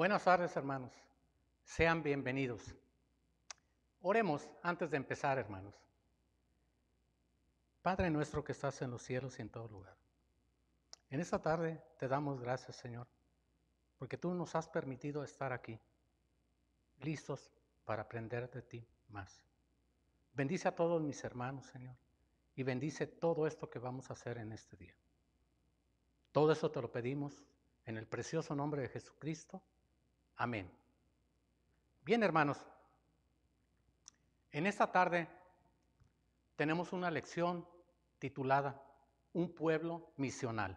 Buenas tardes, hermanos. Sean bienvenidos. Oremos antes de empezar, hermanos. Padre nuestro que estás en los cielos y en todo lugar. En esta tarde te damos gracias, Señor, porque tú nos has permitido estar aquí, listos para aprender de ti más. Bendice a todos mis hermanos, Señor, y bendice todo esto que vamos a hacer en este día. Todo eso te lo pedimos en el precioso nombre de Jesucristo. Amén. Bien, hermanos, en esta tarde tenemos una lección titulada Un pueblo misional.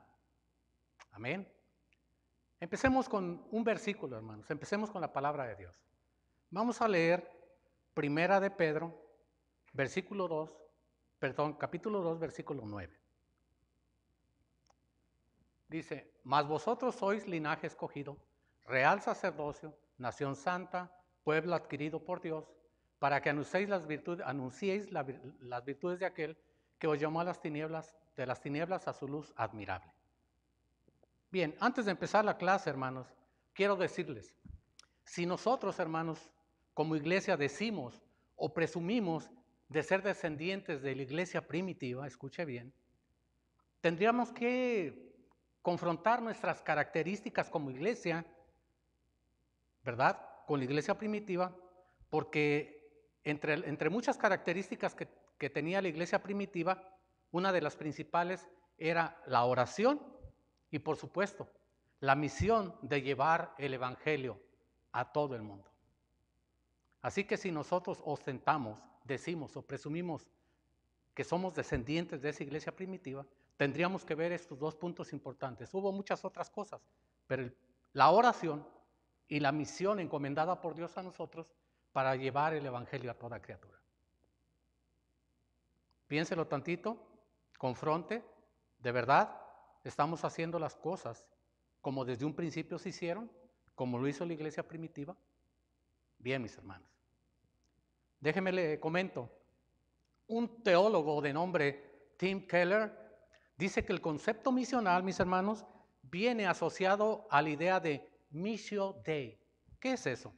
Amén. Empecemos con un versículo, hermanos. Empecemos con la palabra de Dios. Vamos a leer Primera de Pedro, capítulo 2, versículo 9. Dice, mas vosotros sois linaje escogido, real sacerdocio, nación santa, pueblo adquirido por Dios, para que anunciéis las virtudes de aquel que os llamó a de las tinieblas a su luz admirable. Bien, antes de empezar la clase, hermanos, quiero decirles, si nosotros, hermanos, como iglesia decimos o presumimos de ser descendientes de la iglesia primitiva, escuche bien, tendríamos que confrontar nuestras características como iglesia, ¿verdad? Con la iglesia primitiva, porque entre muchas características que tenía la iglesia primitiva, una de las principales era la oración y, por supuesto, la misión de llevar el evangelio a todo el mundo. Así que si nosotros ostentamos, decimos o presumimos que somos descendientes de esa iglesia primitiva, tendríamos que ver estos dos puntos importantes. Hubo muchas otras cosas, pero la oración y la misión encomendada por Dios a nosotros para llevar el evangelio a toda criatura. Piénselo tantito, confronte, de verdad, estamos haciendo las cosas como desde un principio se hicieron, como lo hizo la iglesia primitiva. Bien, mis hermanos. Déjenme le comento. Un teólogo de nombre Tim Keller dice que el concepto misional, mis hermanos, viene asociado a la idea de Missio Dei. ¿Qué es eso?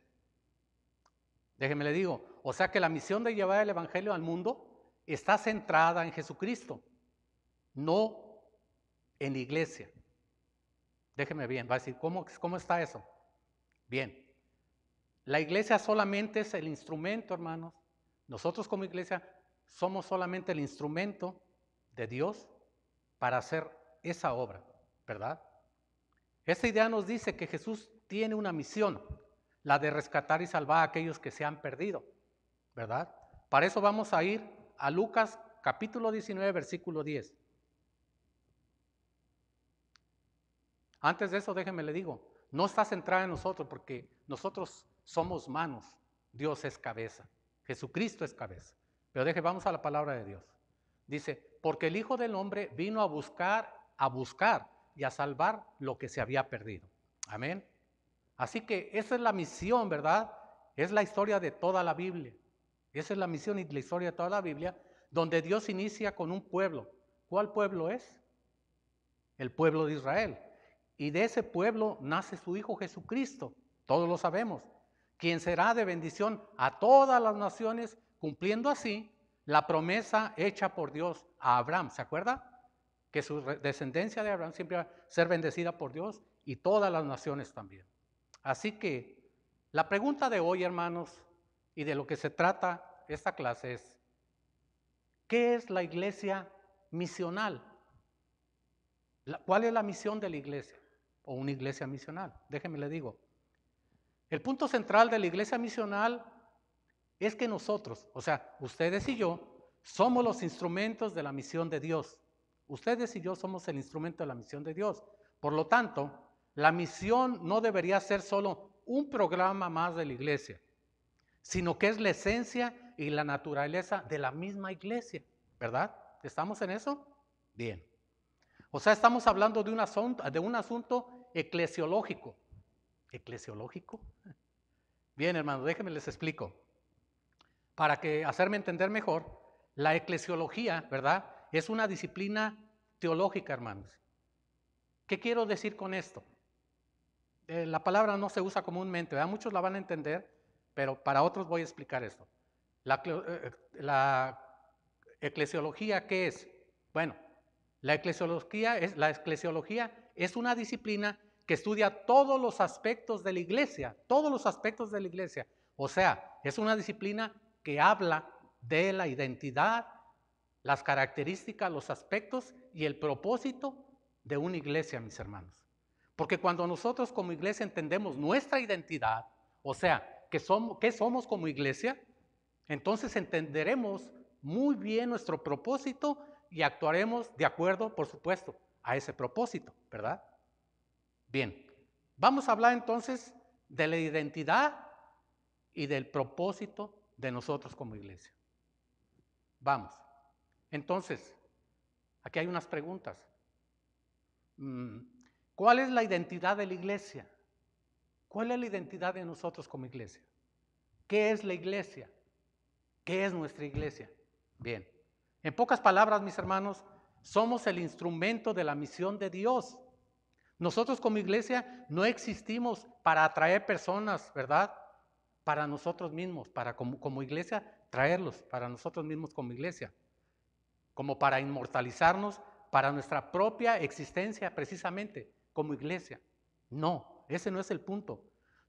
Déjenme le digo, o sea que la misión de llevar el evangelio al mundo está centrada en Jesucristo, no en la iglesia. Déjenme bien, va a decir, ¿cómo está eso? Bien, la iglesia solamente es el instrumento, hermanos. Nosotros como iglesia somos solamente el instrumento de Dios para hacer esa obra, ¿verdad? Esta idea nos dice que Jesús tiene una misión, la de rescatar y salvar a aquellos que se han perdido, ¿verdad? Para eso vamos a ir a Lucas capítulo 19, versículo 10. Antes de eso, déjenme le digo, no está centrada en nosotros porque nosotros somos manos, Dios es cabeza, Jesucristo es cabeza. Pero vamos a la palabra de Dios. Dice, porque el Hijo del Hombre vino a buscar y a salvar lo que se había perdido. Amén. Así que esa es la misión, ¿verdad? Es la historia de toda la Biblia. Esa es la misión y la historia de toda la Biblia, donde Dios inicia con un pueblo. ¿Cuál pueblo es? El pueblo de Israel. Y de ese pueblo nace su Hijo Jesucristo, todos lo sabemos, quien será de bendición a todas las naciones, cumpliendo así la promesa hecha por Dios a Abraham. ¿Se acuerda? Que su descendencia de Abraham siempre va a ser bendecida por Dios y todas las naciones también. Así que la pregunta de hoy, hermanos, y de lo que se trata esta clase es, ¿qué es la iglesia misional? ¿Cuál es la misión de la iglesia? O una iglesia misional. Déjenme le digo. El punto central de la iglesia misional es que nosotros, o sea, ustedes y yo, somos los instrumentos de la misión de Dios. Ustedes y yo somos el instrumento de la misión de Dios. Por lo tanto, la misión no debería ser solo un programa más de la iglesia, sino que es la esencia y la naturaleza de la misma iglesia, ¿verdad? ¿Estamos en eso? Bien. O sea, estamos hablando de un asunto eclesiológico. ¿Eclesiológico? Bien, hermanos, déjenme les explico. Para hacerme entender mejor, la eclesiología, ¿verdad? Es una disciplina teológica, hermanos. ¿Qué quiero decir con esto? la palabra no se usa comúnmente, ¿verdad? Muchos la van a entender, pero para otros voy a explicar esto. La eclesiología, ¿qué es? Bueno, la eclesiología es una disciplina que estudia todos los aspectos de la iglesia, todos los aspectos de la iglesia. O sea, es una disciplina que habla de la identidad, las características, los aspectos y el propósito de una iglesia, mis hermanos. Porque cuando nosotros como iglesia entendemos nuestra identidad, o sea, ¿qué somos como iglesia? Entonces entenderemos muy bien nuestro propósito y actuaremos de acuerdo, por supuesto, a ese propósito, ¿verdad? Bien, vamos a hablar entonces de la identidad y del propósito de nosotros como iglesia. Vamos. Entonces, aquí hay unas preguntas. ¿Cuál es la identidad de la iglesia? ¿Cuál es la identidad de nosotros como iglesia? ¿Qué es la iglesia? ¿Qué es nuestra iglesia? Bien, en pocas palabras, mis hermanos, somos el instrumento de la misión de Dios. Nosotros como iglesia no existimos para atraer personas, ¿verdad? Para nosotros mismos, para como iglesia, traerlos para nosotros mismos como iglesia, como para inmortalizarnos para nuestra propia existencia precisamente como iglesia. No, ese no es el punto.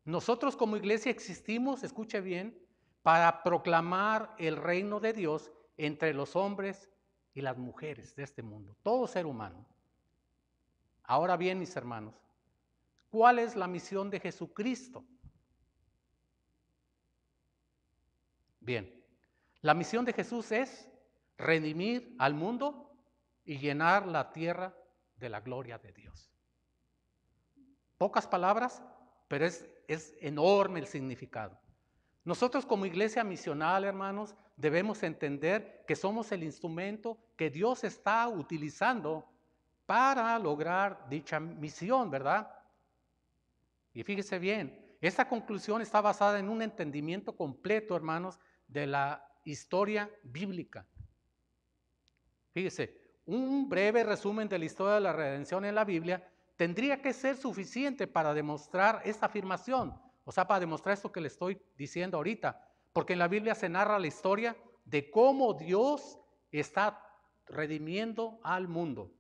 Nosotros como iglesia existimos, escuche bien, para proclamar el reino de Dios entre los hombres y las mujeres de este mundo, todo ser humano. Ahora bien, mis hermanos, ¿cuál es la misión de Jesucristo? Bien, la misión de Jesús es redimir al mundo y llenar la tierra de la gloria de Dios. Pocas palabras, pero es enorme el significado. Nosotros como iglesia misional, hermanos, debemos entender que somos el instrumento que Dios está utilizando para lograr dicha misión, ¿verdad? Y fíjese bien, esta conclusión está basada en un entendimiento completo, hermanos, de la historia bíblica. Fíjese, un breve resumen de la historia de la redención en la Biblia tendría que ser suficiente para demostrar esta afirmación, o sea, para demostrar esto que le estoy diciendo ahorita, porque en la Biblia se narra la historia de cómo Dios está redimiendo al mundo.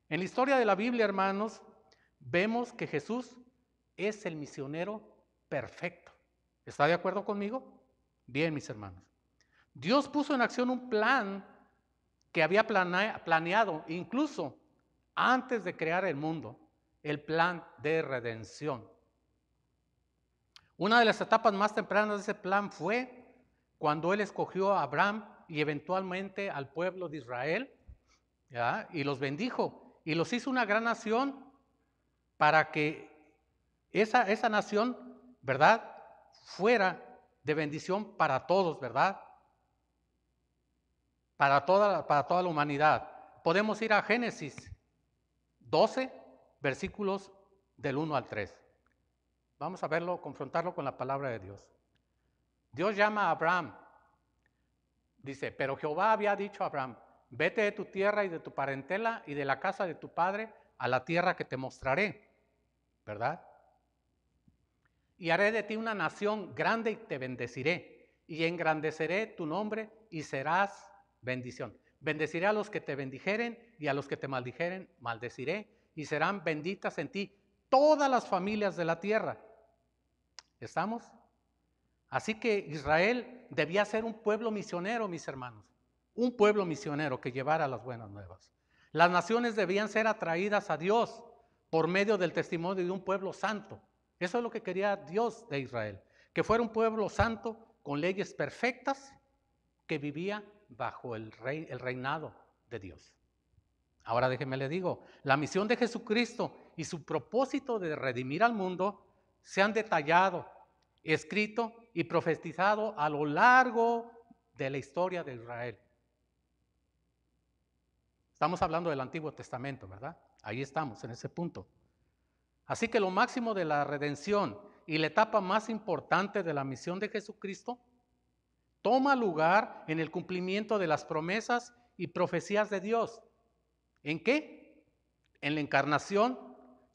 En la historia de la Biblia, hermanos, vemos que Jesús es el misionero perfecto. ¿Está de acuerdo conmigo? Bien, mis hermanos. Dios puso en acción un plan que había planeado incluso antes de crear el mundo, el plan de redención. Una de las etapas más tempranas de ese plan fue cuando Él escogió a Abraham y eventualmente al pueblo de Israel, ¿ya? Y los bendijo y los hizo una gran nación para que esa nación, ¿verdad?, fuera de bendición para todos, ¿verdad? Para toda la humanidad. Podemos ir a Génesis 12, versículos del 1 al 3. Vamos a verlo, confrontarlo con la palabra de Dios. Dios llama a Abraham. Dice, pero Jehová había dicho a Abraham, vete de tu tierra y de tu parentela y de la casa de tu padre a la tierra que te mostraré, ¿verdad? Y haré de ti una nación grande y te bendeciré, y engrandeceré tu nombre y serás bendición. Bendeciré a los que te bendijeren y a los que te maldijeren, maldeciré, y serán benditas en ti todas las familias de la tierra. ¿Estamos? Así que Israel debía ser un pueblo misionero, mis hermanos, un pueblo misionero que llevara las buenas nuevas. Las naciones debían ser atraídas a Dios por medio del testimonio de un pueblo santo. Eso es lo que quería Dios de Israel, que fuera un pueblo santo con leyes perfectas que vivía bajo el reinado de Dios. Ahora déjeme le digo, la misión de Jesucristo y su propósito de redimir al mundo se han detallado, escrito y profetizado a lo largo de la historia de Israel. Estamos hablando del Antiguo Testamento, ¿verdad? Ahí estamos, en ese punto. Así que lo máximo de la redención y la etapa más importante de la misión de Jesucristo toma lugar en el cumplimiento de las promesas y profecías de Dios. ¿En qué? En la encarnación,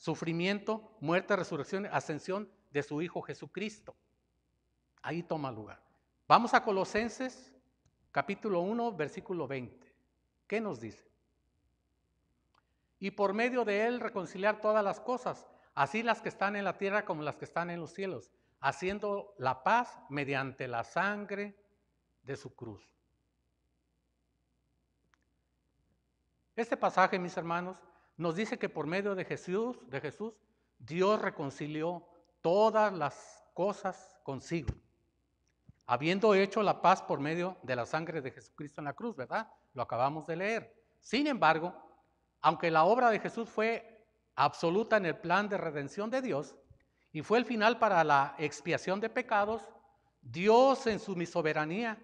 sufrimiento, muerte, resurrección, ascensión de su Hijo Jesucristo. Ahí toma lugar. Vamos a Colosenses, capítulo 1, versículo 20. ¿Qué nos dice? Y por medio de él reconciliar todas las cosas, así las que están en la tierra como las que están en los cielos, haciendo la paz mediante la sangre de su cruz. Este pasaje, mis hermanos, nos dice que por medio de Jesús, Dios reconcilió todas las cosas consigo, habiendo hecho la paz por medio de la sangre de Jesucristo en la cruz, ¿verdad? Lo acabamos de leer. Sin embargo, aunque la obra de Jesús fue absoluta en el plan de redención de Dios y fue el final para la expiación de pecados, Dios en su soberanía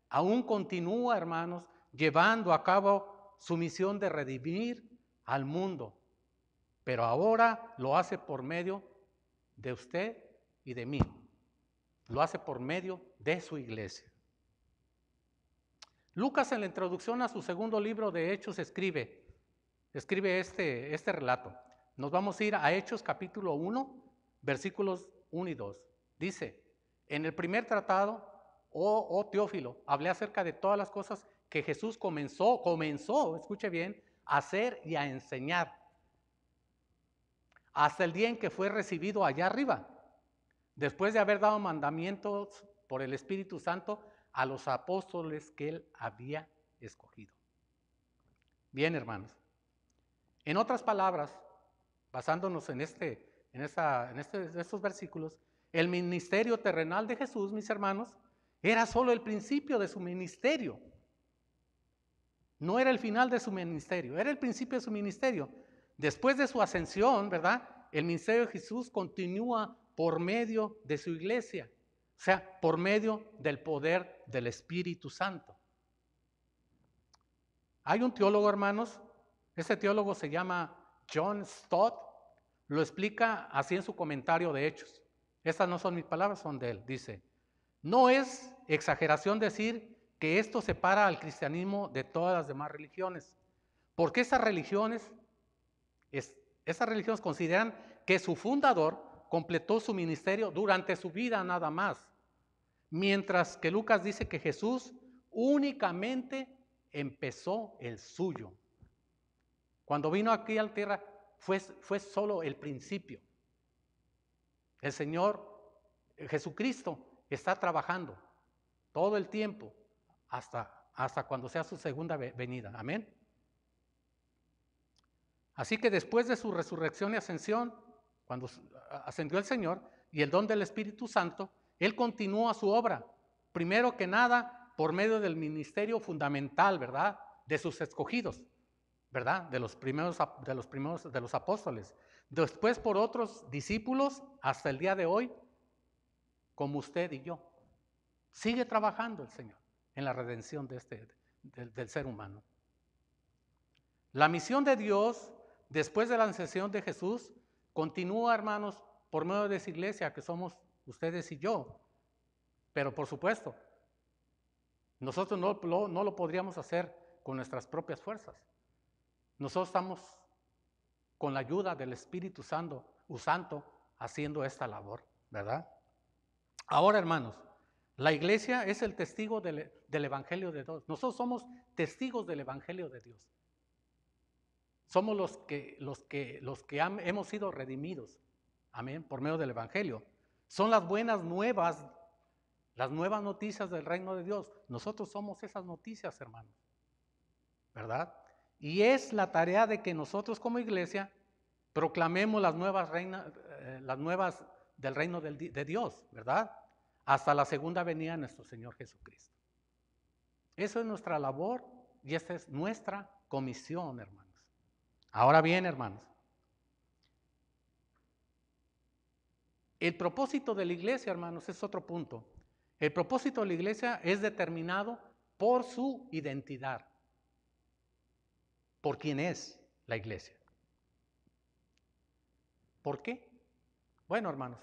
aún continúa, hermanos, llevando a cabo su misión de redimir al mundo. Pero ahora lo hace por medio de usted y de mí. Lo hace por medio de su iglesia. Lucas, en la introducción a su segundo libro de Hechos, escribe este relato. Nos vamos a ir a Hechos capítulo 1, versículos 1 y 2. Dice: en el primer tratado, oh Teófilo, hablé acerca de todas las cosas que Jesús comenzó, escuche bien, a hacer y a enseñar, hasta el día en que fue recibido allá arriba, después de haber dado mandamientos por el Espíritu Santo a los apóstoles que él había escogido. Bien, hermanos. En otras palabras, basándonos en estos versículos, el ministerio terrenal de Jesús, mis hermanos, era solo el principio de su ministerio. No era el final de su ministerio, era el principio de su ministerio. Después de su ascensión, ¿verdad? El ministerio de Jesús continúa por medio de su iglesia, o sea, por medio del poder del Espíritu Santo. Hay un teólogo, hermanos, ese teólogo se llama John Stott, lo explica así en su comentario de Hechos. Estas no son mis palabras, son de él. Dice: no es exageración decir que esto separa al cristianismo de todas las demás religiones, porque esas religiones consideran que su fundador completó su ministerio durante su vida nada más, mientras que Lucas dice que Jesús únicamente empezó el suyo. Cuando vino aquí a la tierra fue solo el principio. El Señor Jesucristo está trabajando todo el tiempo hasta cuando sea su segunda venida. Amén. Así que después de su resurrección y ascensión, cuando ascendió el Señor y el don del Espíritu Santo, Él continúa su obra. Primero que nada, por medio del ministerio fundamental, ¿verdad? De sus escogidos, ¿verdad? De los apóstoles. Después por otros discípulos hasta el día de hoy, como usted y yo. Sigue trabajando el Señor en la redención del ser humano. La misión de Dios, después de la ascensión de Jesús, continúa, hermanos, por medio de esa iglesia que somos ustedes y yo. Pero por supuesto, nosotros no lo podríamos hacer con nuestras propias fuerzas. Nosotros estamos con la ayuda del Espíritu Santo haciendo esta labor, ¿verdad? Ahora, hermanos, la iglesia es el testigo del Evangelio de Dios. Nosotros somos testigos del Evangelio de Dios. Somos los que hemos sido redimidos, amén, por medio del Evangelio. Son las buenas nuevas, las nuevas noticias del reino de Dios. Nosotros somos esas noticias, hermanos, ¿verdad? Y es la tarea de que nosotros como iglesia proclamemos las nuevas del reino de Dios, ¿verdad? Hasta la segunda venida de nuestro Señor Jesucristo. Eso es nuestra labor y esta es nuestra comisión, hermanos. Ahora bien, hermanos, el propósito de la iglesia, hermanos, es otro punto. El propósito de la iglesia es determinado por su identidad, por quién es la iglesia. ¿Por qué? Bueno, hermanos,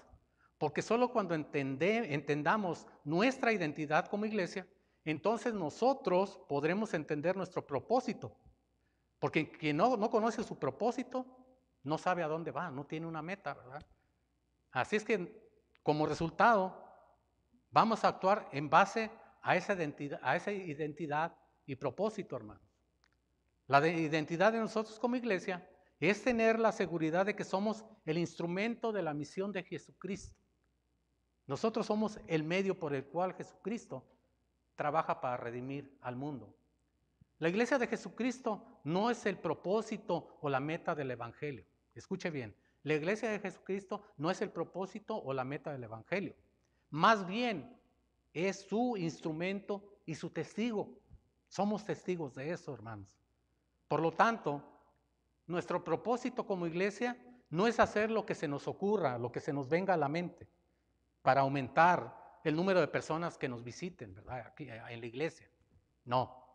porque solo cuando entendamos nuestra identidad como iglesia, entonces nosotros podremos entender nuestro propósito. Porque quien no conoce su propósito, no sabe a dónde va, no tiene una meta, ¿verdad? Así es que como resultado vamos a actuar en base a esa identidad y propósito, hermanos. La identidad de nosotros como iglesia es tener la seguridad de que somos el instrumento de la misión de Jesucristo. Nosotros somos el medio por el cual Jesucristo trabaja para redimir al mundo. La iglesia de Jesucristo no es el propósito o la meta del evangelio. Escuche bien, la iglesia de Jesucristo no es el propósito o la meta del evangelio. Más bien es su instrumento y su testigo. Somos testigos de eso, hermanos. Por lo tanto, nuestro propósito como iglesia no es hacer lo que se nos ocurra, lo que se nos venga a la mente, para aumentar el número de personas que nos visiten, ¿verdad? Aquí en la iglesia. No,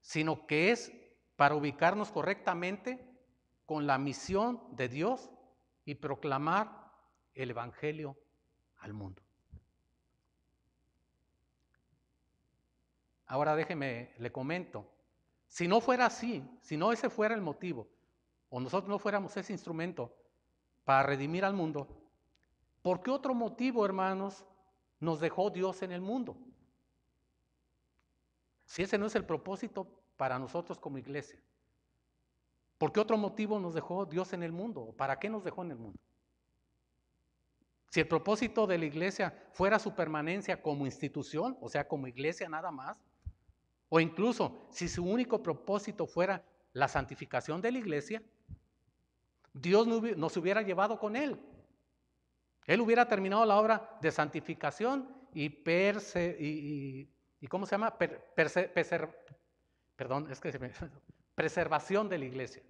sino que es para ubicarnos correctamente con la misión de Dios y proclamar el evangelio al mundo. Ahora déjeme, le comento, si no fuera así, si no ese fuera el motivo, o nosotros no fuéramos ese instrumento para redimir al mundo, ¿por qué otro motivo, hermanos, nos dejó Dios en el mundo? Si ese no es el propósito para nosotros como iglesia, ¿por qué otro motivo nos dejó Dios en el mundo? ¿Para qué nos dejó en el mundo? Si el propósito de la iglesia fuera su permanencia como institución, o sea, como iglesia nada más, o incluso si su único propósito fuera la santificación de la iglesia, Dios nos hubiera llevado con Él. Él hubiera terminado la obra de santificación y ¿cómo se llama? Preservación de la iglesia.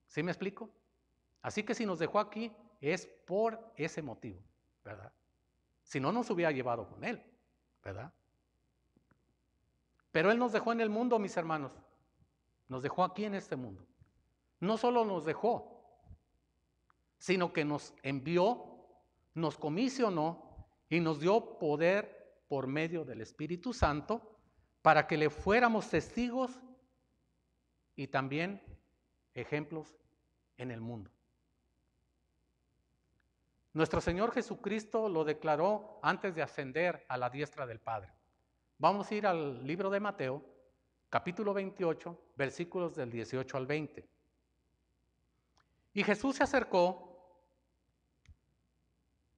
¿Sí me explico? Así que si nos dejó aquí es por ese motivo, ¿verdad? Si no, nos hubiera llevado con Él, ¿verdad? Pero Él nos dejó en el mundo, mis hermanos. Nos dejó aquí en este mundo. No solo nos dejó, sino que nos envió, nos comisionó y nos dio poder por medio del Espíritu Santo para que le fuéramos testigos y también ejemplos en el mundo. Nuestro Señor Jesucristo lo declaró antes de ascender a la diestra del Padre. Vamos a ir al libro de Mateo, capítulo 28, versículos del 18 al 20. Y Jesús se acercó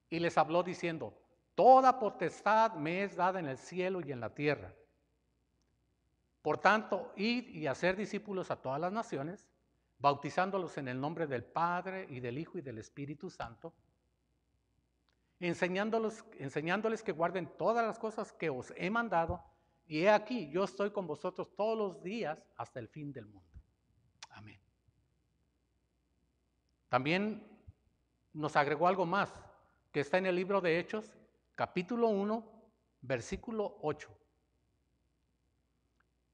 y les habló diciendo: toda potestad me es dada en el cielo y en la tierra. Por tanto, id y hacer discípulos a todas las naciones, bautizándolos en el nombre del Padre y del Hijo y del Espíritu Santo, enseñándoles que guarden todas las cosas que os he mandado, y he aquí, yo estoy con vosotros todos los días hasta el fin del mundo. Amén. También nos agregó algo más, que está en el libro de Hechos, capítulo 1, versículo 8.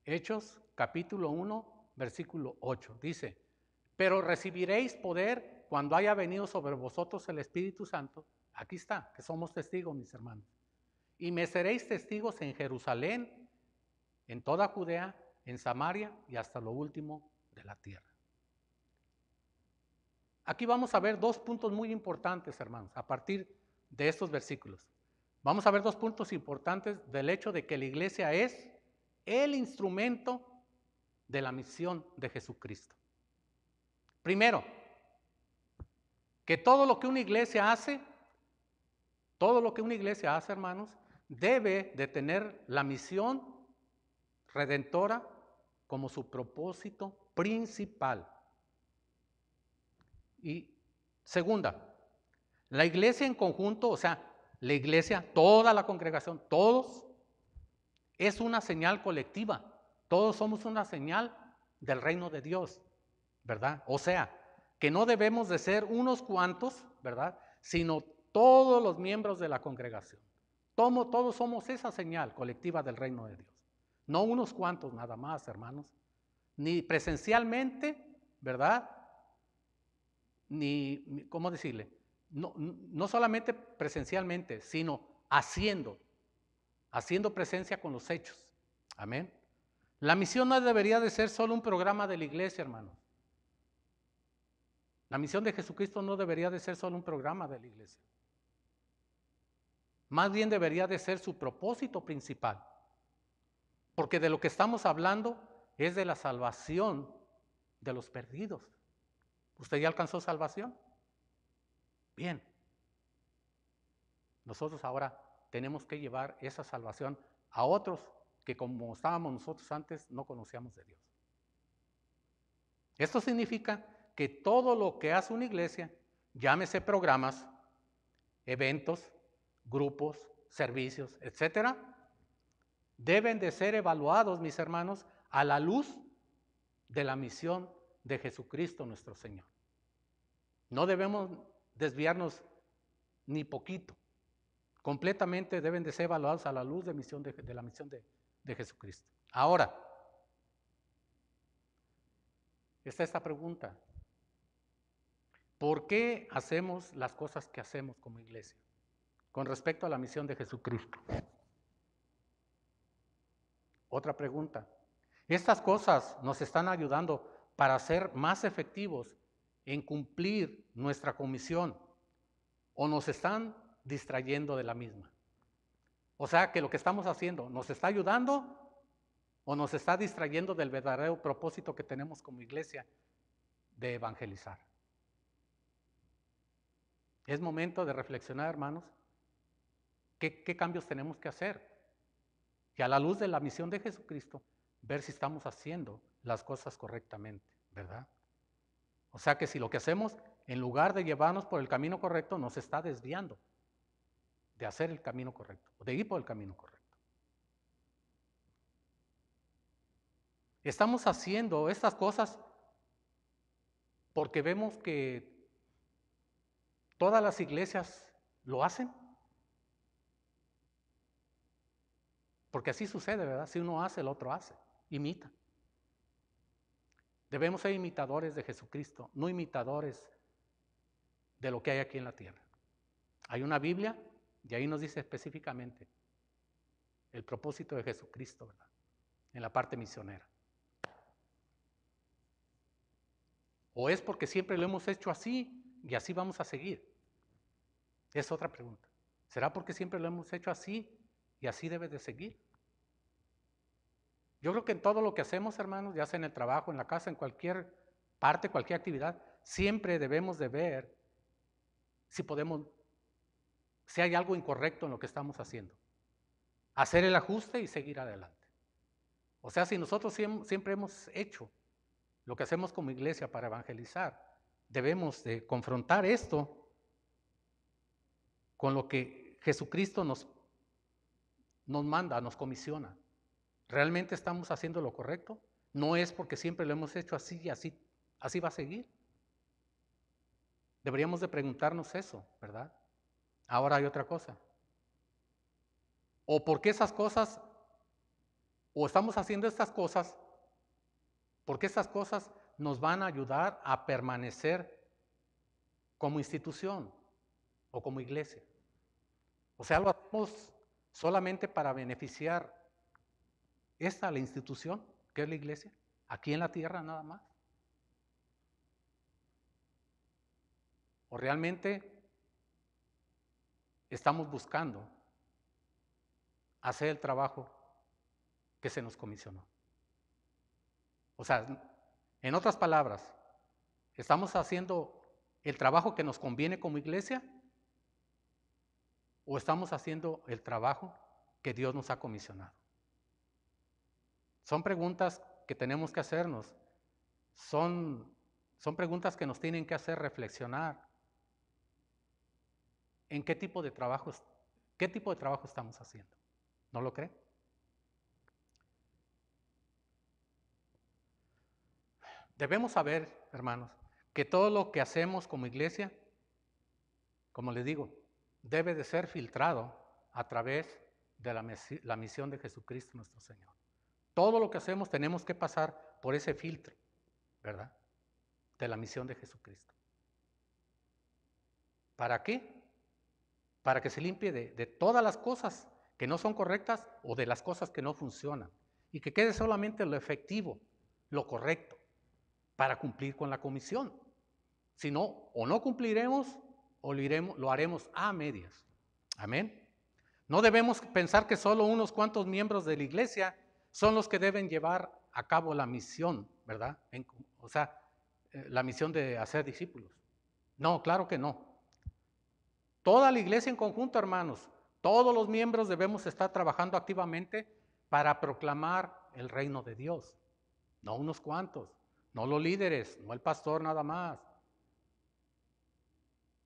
Hechos, capítulo 1, versículo 8. Dice: pero recibiréis poder cuando haya venido sobre vosotros el Espíritu Santo. Aquí está, que somos testigos, mis hermanos. Y me seréis testigos en Jerusalén, en toda Judea, en Samaria y hasta lo último de la tierra. Aquí vamos a ver dos puntos muy importantes, hermanos, a partir de estos versículos. Vamos a ver dos puntos importantes del hecho de que la iglesia es el instrumento de la misión de Jesucristo. Primero, que todo lo que una iglesia hace, hermanos, debe de tener la misión redentora como su propósito principal. Y segunda, la iglesia en conjunto, o sea, la iglesia, toda la congregación, todos, es una señal colectiva. Todos somos una señal del reino de Dios, ¿verdad? O sea, que no debemos de ser unos cuantos, ¿verdad? Sino todos los miembros de la congregación. Todos somos esa señal colectiva del reino de Dios. No unos cuantos nada más, hermanos. Ni presencialmente, ¿verdad? Ni ¿cómo decirle? No solamente presencialmente, sino haciendo presencia con los hechos. Amén. La misión no debería de ser solo un programa de la iglesia, hermanos. La misión de Jesucristo no debería de ser solo un programa de la iglesia. Más bien debería de ser su propósito principal. Porque de lo que estamos hablando es de la salvación de los perdidos. ¿Usted ya alcanzó salvación? Bien. Nosotros ahora tenemos que llevar esa salvación a otros que, como estábamos nosotros antes, no conocíamos de Dios. Esto significa que todo lo que hace una iglesia, llámese programas, eventos, grupos, servicios, etcétera, deben de ser evaluados, mis hermanos, a la luz de la misión de Jesucristo nuestro Señor. No debemos desviarnos ni poquito. Completamente deben de ser evaluados a la luz de la misión de Jesucristo. Ahora, está esta pregunta. ¿Por qué hacemos las cosas que hacemos como iglesia con respecto a la misión de Jesucristo? Otra pregunta. ¿Estas cosas nos están ayudando para ser más efectivos en cumplir nuestra comisión o nos están distrayendo de la misma? O sea, que lo que estamos haciendo nos está ayudando o nos está distrayendo del verdadero propósito que tenemos como iglesia de evangelizar. Es momento de reflexionar, hermanos, qué cambios tenemos que hacer. Y a la luz de la misión de Jesucristo, ver si estamos haciendo las cosas correctamente, ¿verdad? O sea que si lo que hacemos, en lugar de llevarnos por el camino correcto, nos está desviando de hacer el camino correcto, de ir por el camino correcto. Estamos haciendo estas cosas porque vemos que todas las iglesias lo hacen. Porque así sucede, ¿verdad? Si uno hace, el otro hace, imita. Debemos ser imitadores de Jesucristo, no imitadores de lo que hay aquí en la tierra. Hay una Biblia y ahí nos dice específicamente el propósito de Jesucristo, ¿verdad? En la parte misionera. ¿O es porque siempre lo hemos hecho así y así vamos a seguir? Es otra pregunta. ¿Será porque siempre lo hemos hecho así y así debe de seguir? Yo creo que en todo lo que hacemos, hermanos, ya sea en el trabajo, en la casa, en cualquier parte, cualquier actividad, siempre debemos de ver si hay algo incorrecto en lo que estamos haciendo. Hacer el ajuste y seguir adelante. O sea, si nosotros siempre hemos hecho lo que hacemos como iglesia para evangelizar, debemos de confrontar esto con lo que Jesucristo nos manda, nos comisiona. ¿Realmente estamos haciendo lo correcto? No es porque siempre lo hemos hecho así y así va a seguir. Deberíamos de preguntarnos eso, ¿verdad? Ahora hay otra cosa. ¿O por qué esas cosas, o estamos haciendo estas cosas, porque estas cosas nos van a ayudar a permanecer como institución o como iglesia? O sea, lo hacemos solamente para beneficiar la institución, que es la iglesia, aquí en la tierra nada más. ¿O realmente estamos buscando hacer el trabajo que se nos comisionó? O sea, en otras palabras, ¿estamos haciendo el trabajo que nos conviene como iglesia? ¿O estamos haciendo el trabajo que Dios nos ha comisionado? Son preguntas que tenemos que hacernos. Son preguntas que nos tienen que hacer reflexionar en qué tipo de trabajo estamos haciendo. ¿No lo cree? Debemos saber, hermanos, que todo lo que hacemos como iglesia, como les digo, debe de ser filtrado a través de la misión de Jesucristo nuestro Señor. Todo lo que hacemos tenemos que pasar por ese filtro, ¿verdad? De la misión de Jesucristo. ¿Para qué? Para que se limpie de todas las cosas que no son correctas o de las cosas que no funcionan. Y que quede solamente lo efectivo, lo correcto, para cumplir con la comisión. Si no, o no cumpliremos o lo haremos a medias. Amén. No debemos pensar que solo unos cuantos miembros de la iglesia son los que deben llevar a cabo la misión, ¿verdad? La misión de hacer discípulos. No, claro que no. Toda la iglesia en conjunto, hermanos, todos los miembros debemos estar trabajando activamente para proclamar el reino de Dios. No unos cuantos, no los líderes, no el pastor nada más,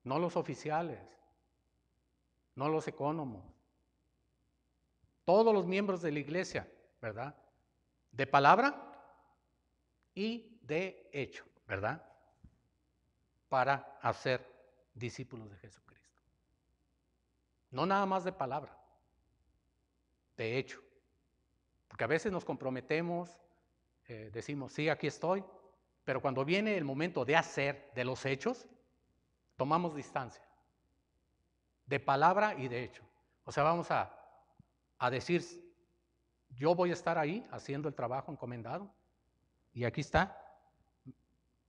no los oficiales, no los ecónomos. Todos los miembros de la iglesia, ¿verdad? De palabra y de hecho, ¿verdad? Para hacer discípulos de Jesucristo. No nada más de palabra, de hecho. Porque a veces nos comprometemos, decimos, sí, aquí estoy, pero cuando viene el momento de hacer, de los hechos, tomamos distancia. De palabra y de hecho. O sea, vamos a decir, yo voy a estar ahí haciendo el trabajo encomendado y aquí está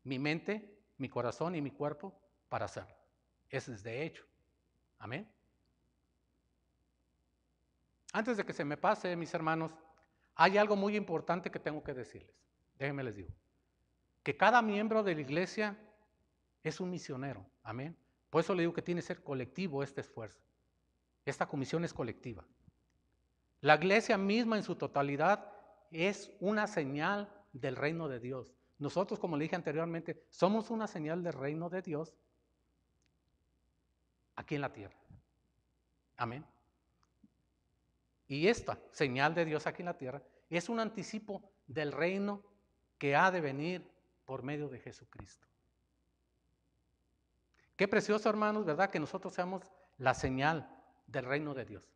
mi mente, mi corazón y mi cuerpo para hacerlo. Ese es de hecho. Amén. Antes de que se me pase, mis hermanos, hay algo muy importante que tengo que decirles. Déjenme les digo. Que cada miembro de la iglesia es un misionero. Amén. Por eso le digo que tiene que ser colectivo este esfuerzo. Esta comisión es colectiva. La iglesia misma en su totalidad es una señal del reino de Dios. Nosotros, como le dije anteriormente, somos una señal del reino de Dios aquí en la tierra. Amén. Y esta señal de Dios aquí en la tierra es un anticipo del reino que ha de venir por medio de Jesucristo. Qué precioso, hermanos, ¿verdad? Que nosotros seamos la señal del reino de Dios.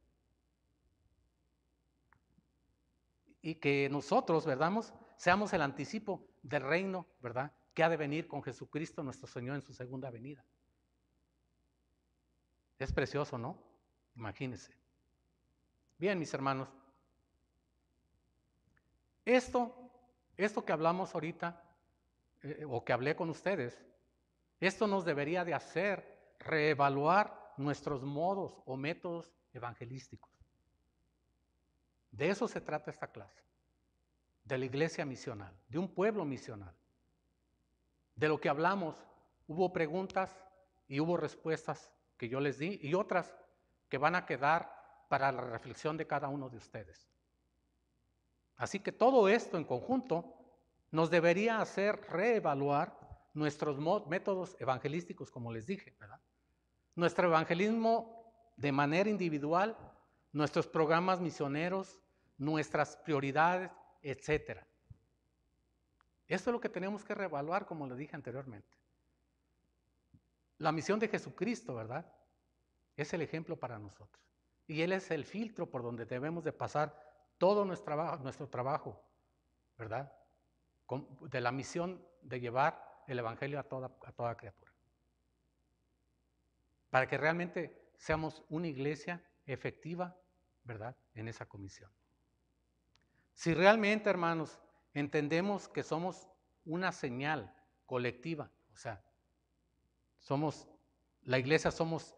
Y que nosotros, ¿verdad? Seamos el anticipo del reino, ¿verdad? Que ha de venir con Jesucristo nuestro Señor en su segunda venida. Es precioso, ¿no? Imagínense. Bien, mis hermanos. Esto que hablamos ahorita, o que hablé con ustedes, esto nos debería de hacer reevaluar nuestros modos o métodos evangelísticos. De eso se trata esta clase, de la iglesia misional, de un pueblo misional. De lo que hablamos, hubo preguntas y hubo respuestas que yo les di y otras que van a quedar para la reflexión de cada uno de ustedes. Así que todo esto en conjunto nos debería hacer reevaluar nuestros métodos evangelísticos, como les dije, ¿verdad? Nuestro evangelismo de manera individual, nuestros programas misioneros, nuestras prioridades, etc. Esto es lo que tenemos que reevaluar, como les dije anteriormente. La misión de Jesucristo, ¿verdad? Es el ejemplo para nosotros. Y Él es el filtro por donde debemos de pasar todo nuestro trabajo, ¿verdad? De la misión de llevar el evangelio a toda criatura. Para que realmente seamos una iglesia efectiva, ¿verdad? En esa comisión. Si realmente, hermanos, entendemos que somos una señal colectiva, o sea, la iglesia somos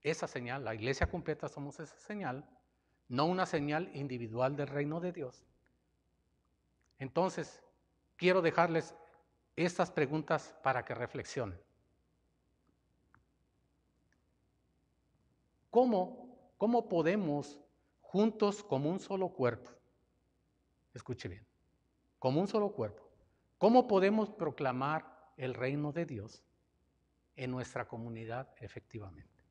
esa señal, la iglesia completa somos esa señal, no una señal individual del reino de Dios. Entonces, quiero dejarles estas preguntas para que reflexionen. ¿Cómo podemos juntos como un solo cuerpo? Escuche bien, como un solo cuerpo. ¿Cómo podemos proclamar el reino de Dios en nuestra comunidad efectivamente?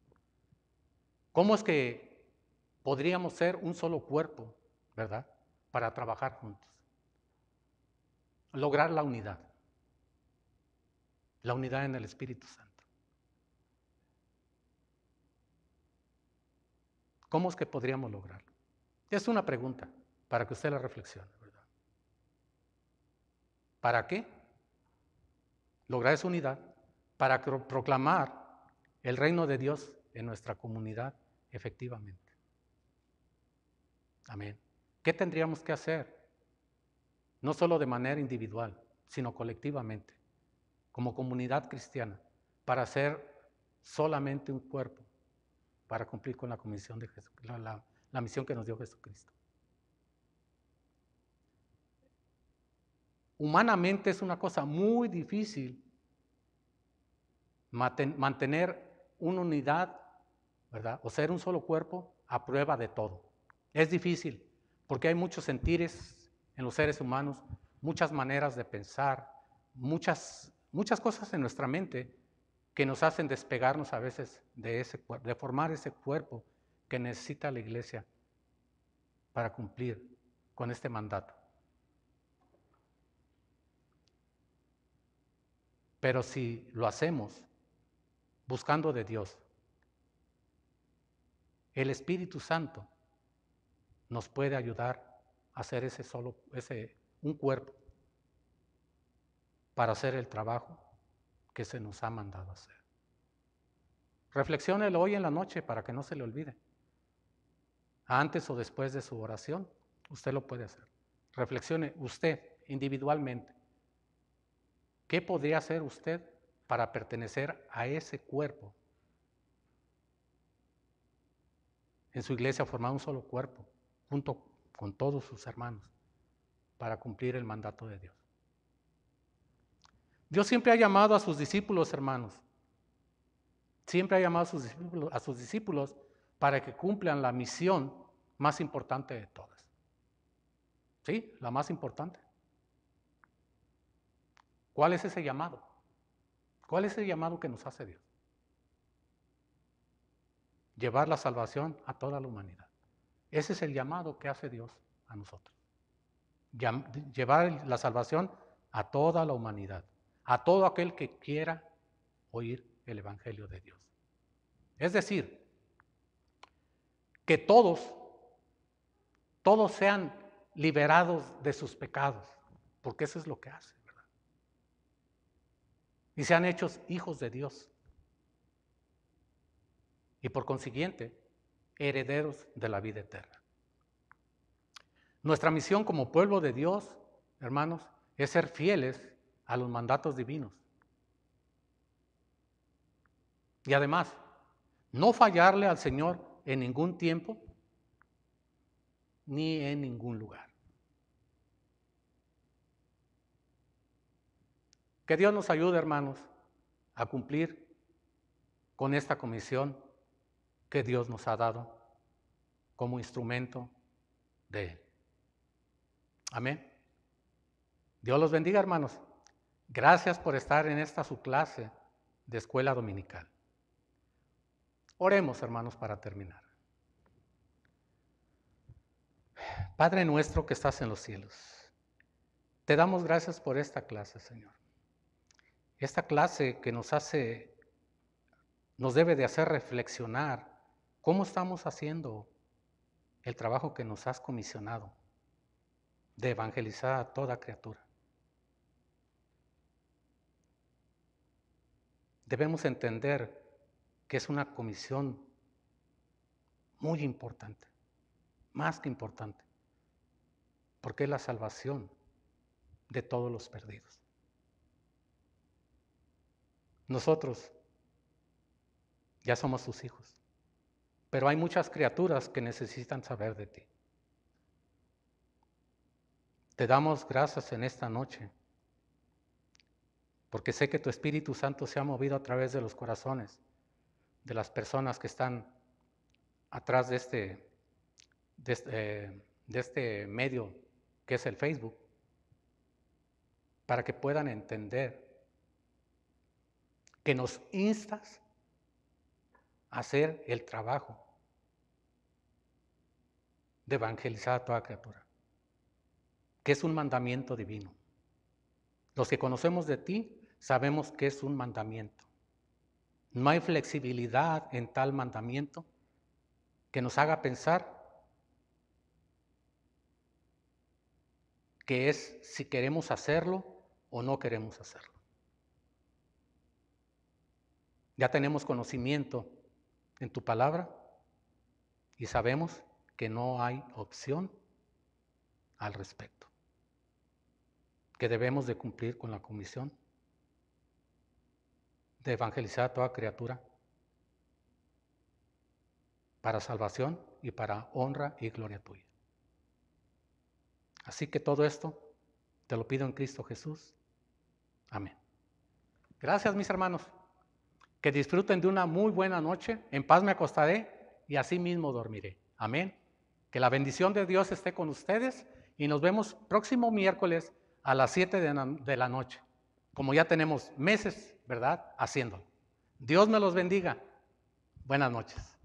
¿Cómo es que podríamos ser un solo cuerpo, ¿verdad? Para trabajar juntos. Lograr la unidad en el Espíritu Santo. ¿Cómo es que podríamos lograrlo? Es una pregunta para que usted la reflexione, ¿verdad? ¿Para qué? Lograr esa unidad para proclamar el reino de Dios en nuestra comunidad efectivamente. Amén. ¿Qué tendríamos que hacer? No solo de manera individual, sino colectivamente, como comunidad cristiana, para ser solamente un cuerpo, para cumplir con la comisión de Jesucristo, la misión que nos dio Jesucristo. Humanamente es una cosa muy difícil mantener una unidad, ¿verdad? O ser un solo cuerpo a prueba de todo. Es difícil porque hay muchos sentires en los seres humanos, muchas maneras de pensar, muchas cosas en nuestra mente que nos hacen despegarnos a veces de formar ese cuerpo que necesita la iglesia para cumplir con este mandato. Pero si lo hacemos buscando de Dios, el Espíritu Santo nos puede ayudar a hacer un cuerpo para hacer el trabajo que se nos ha mandado hacer. Reflexiónelo hoy en la noche para que no se le olvide. Antes o después de su oración, usted lo puede hacer. Reflexione usted individualmente. ¿Qué podría hacer usted para pertenecer a ese cuerpo? En su iglesia formar un solo cuerpo, junto con todos sus hermanos, para cumplir el mandato de Dios. Dios siempre ha llamado a sus discípulos, hermanos. Siempre ha llamado a sus discípulos para que cumplan la misión más importante de todas. ¿Sí? La más importante. ¿Cuál es ese llamado? ¿Cuál es el llamado que nos hace Dios? Llevar la salvación a toda la humanidad. Ese es el llamado que hace Dios a nosotros. Llevar la salvación a toda la humanidad, a todo aquel que quiera oír el Evangelio de Dios. Es decir, que todos sean liberados de sus pecados, porque eso es lo que hace, ¿verdad? Y sean hechos hijos de Dios. Y por consiguiente, herederos de la vida eterna. Nuestra misión como pueblo de Dios, hermanos, es ser fieles a los mandatos divinos. Y además, no fallarle al Señor en ningún tiempo ni en ningún lugar. Que Dios nos ayude, hermanos, a cumplir con esta comisión que Dios nos ha dado como instrumento de Él. Amén. Dios los bendiga, hermanos. Gracias por estar en esta su clase de escuela dominical. Oremos, hermanos, para terminar. Padre nuestro que estás en los cielos, te damos gracias por esta clase, Señor. Esta clase que nos debe de hacer reflexionar cómo estamos haciendo el trabajo que nos has comisionado de evangelizar a toda criatura. Debemos entender que es una comisión muy importante, más que importante, porque es la salvación de todos los perdidos. Nosotros ya somos tus hijos, pero hay muchas criaturas que necesitan saber de ti. Te damos gracias en esta noche, porque sé que tu Espíritu Santo se ha movido a través de los corazones de las personas que están atrás de este medio que es el Facebook, para que puedan entender que nos instas a hacer el trabajo de evangelizar a toda criatura, que es un mandamiento divino. Los que conocemos de ti sabemos que es un mandamiento. No hay flexibilidad en tal mandamiento que nos haga pensar que es si queremos hacerlo o no queremos hacerlo. Ya tenemos conocimiento en tu palabra y sabemos que no hay opción al respecto, que debemos de cumplir con la comisión de evangelizar a toda criatura para salvación y para honra y gloria tuya. Así que todo esto te lo pido en Cristo Jesús. Amén. Gracias, mis hermanos. Que disfruten de una muy buena noche. En paz me acostaré y así mismo dormiré. Amén. Que la bendición de Dios esté con ustedes y nos vemos próximo miércoles a las 7 de la noche. Como ya tenemos meses, ¿verdad?, haciéndolo. Dios me los bendiga. Buenas noches.